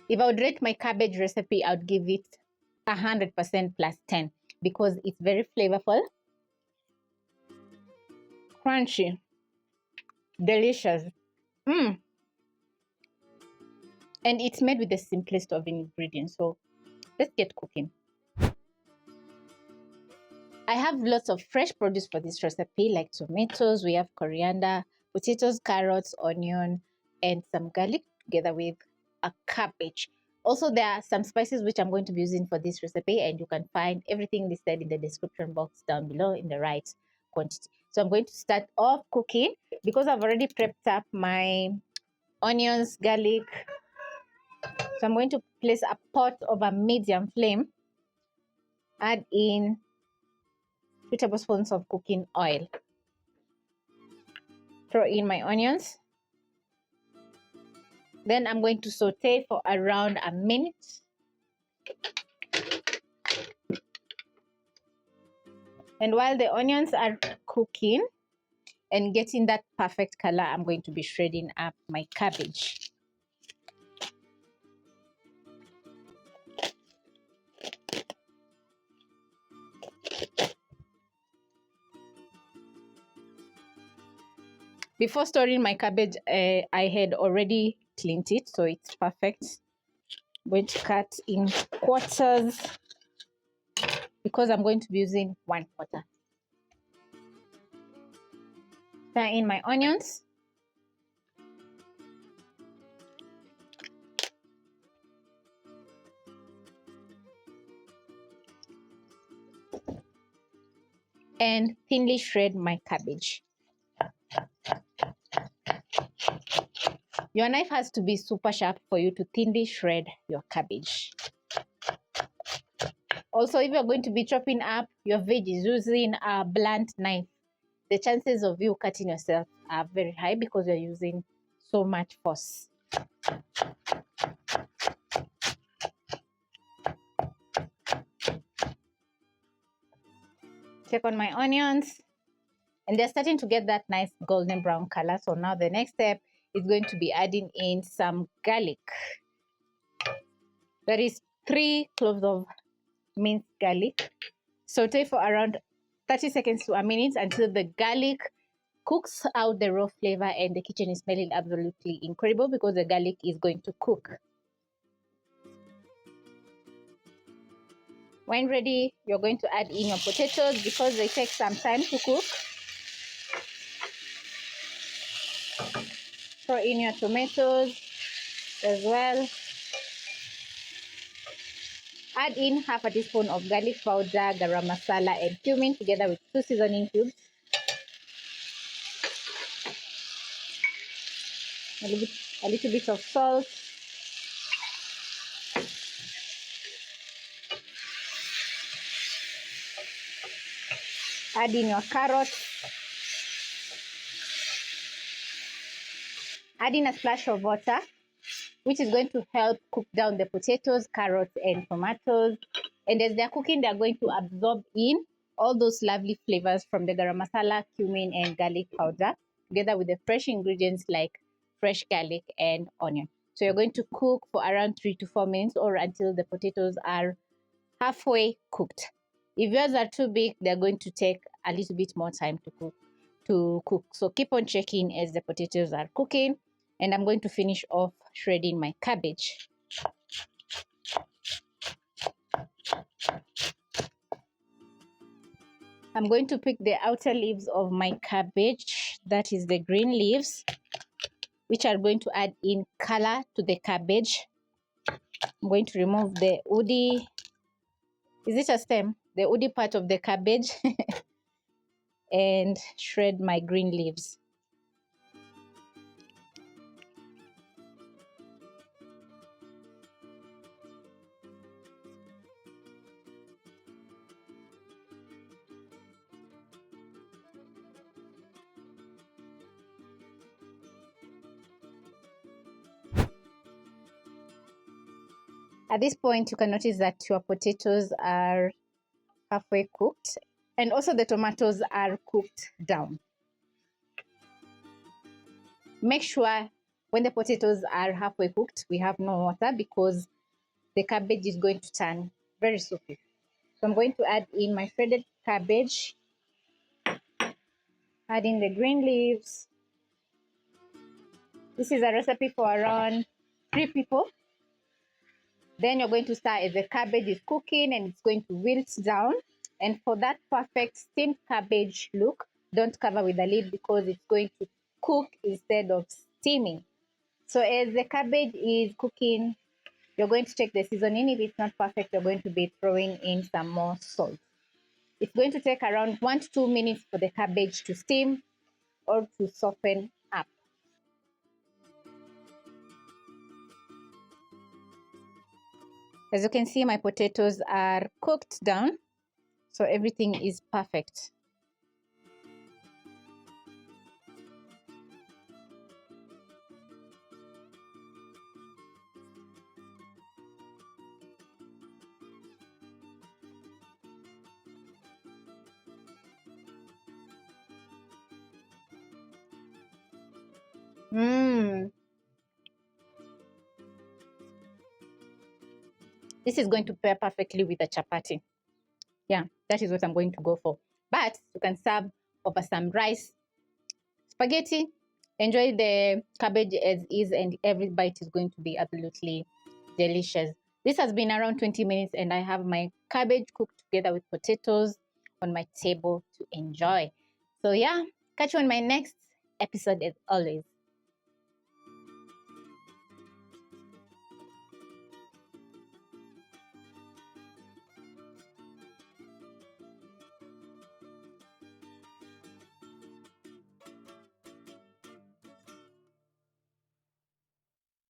If I would rate my cabbage recipe, I would give it 100% plus 10 because it's very flavorful, crunchy, delicious. And it's made with the simplest of ingredients. So let's get cooking. I have lots of fresh produce for this recipe, like tomatoes, we have coriander, potatoes, carrots, onion, and some garlic together with a cabbage. Also, there are some spices which I'm going to be using for this recipe, and you can find everything listed in the description box down below in the right quantity. So I'm going to start off cooking because I've already prepped up my onions, garlic. So I'm going to place a pot over medium flame, add in 2 tablespoons of cooking oil. Throw in my onions. Then I'm going to saute for around a minute. And while the onions are cooking and getting that perfect color, I'm going to be shredding up my cabbage. Before storing my cabbage, I had already cleaned it, so it's perfect. I'm going to cut in quarters because I'm going to be using 1/4. Stir in my onions. And thinly shred my cabbage. Your knife has to be super sharp for you to thinly shred your cabbage. Also, if you're going to be chopping up your veggies using a blunt knife, the chances of you cutting yourself are very high because you're using so much force. Check on my onions, and they're starting to get that nice golden brown color. So now the next step is going to be adding in some garlic. That is 3 cloves of minced garlic. Saute for around 30 seconds to a minute until the garlic cooks out the raw flavor and the kitchen is smelling absolutely incredible because the garlic is going to cook. When ready, you're going to add in your potatoes because they take some time to cook. Throw in your tomatoes as well. Add in half a teaspoon of garlic powder, garam masala, and cumin together with 2 seasoning cubes. A little bit of salt. Add in your carrots. Add in a splash of water, which is going to help cook down the potatoes, carrots, and tomatoes. And as they're cooking, they're going to absorb in all those lovely flavors from the garam masala, cumin, and garlic powder, together with the fresh ingredients like fresh garlic and onion. So you're going to cook for around 3 to 4 minutes or until the potatoes are halfway cooked. If yours are too big, they're going to take a little bit more time to cook. So keep on checking as the potatoes are cooking. And I'm going to finish off shredding my cabbage. I'm going to pick the outer leaves of my cabbage, that is the green leaves, which are going to add in color to the cabbage. I'm going to remove the woody, is it a stem? The woody part of the cabbage and shred my green leaves. At this point, you can notice that your potatoes are halfway cooked and also the tomatoes are cooked down. Make sure When the potatoes are halfway cooked, we have no water because the cabbage is going to turn very soupy. So I'm going to add in my shredded cabbage, add in the green leaves. This is a recipe for around 3 people. Then you're going to stir as the cabbage is cooking and it's going to wilt down. And for that perfect steamed cabbage look, don't cover with the lid because it's going to cook instead of steaming. So as the cabbage is cooking, you're going to check the seasoning. If it's not perfect, you're going to be throwing in some more salt. It's going to take around 1 to 2 minutes for the cabbage to steam or to soften up. As you can see, my potatoes are cooked down, so everything is perfect. This is going to pair perfectly with the chapati. Yeah, that is what I'm going to go for. But you can serve over some rice, spaghetti. Enjoy the cabbage as is, and every bite is going to be absolutely delicious. This has been around 20 minutes, and I have my cabbage cooked together with potatoes on my table to enjoy. So yeah, catch you on my next episode as always.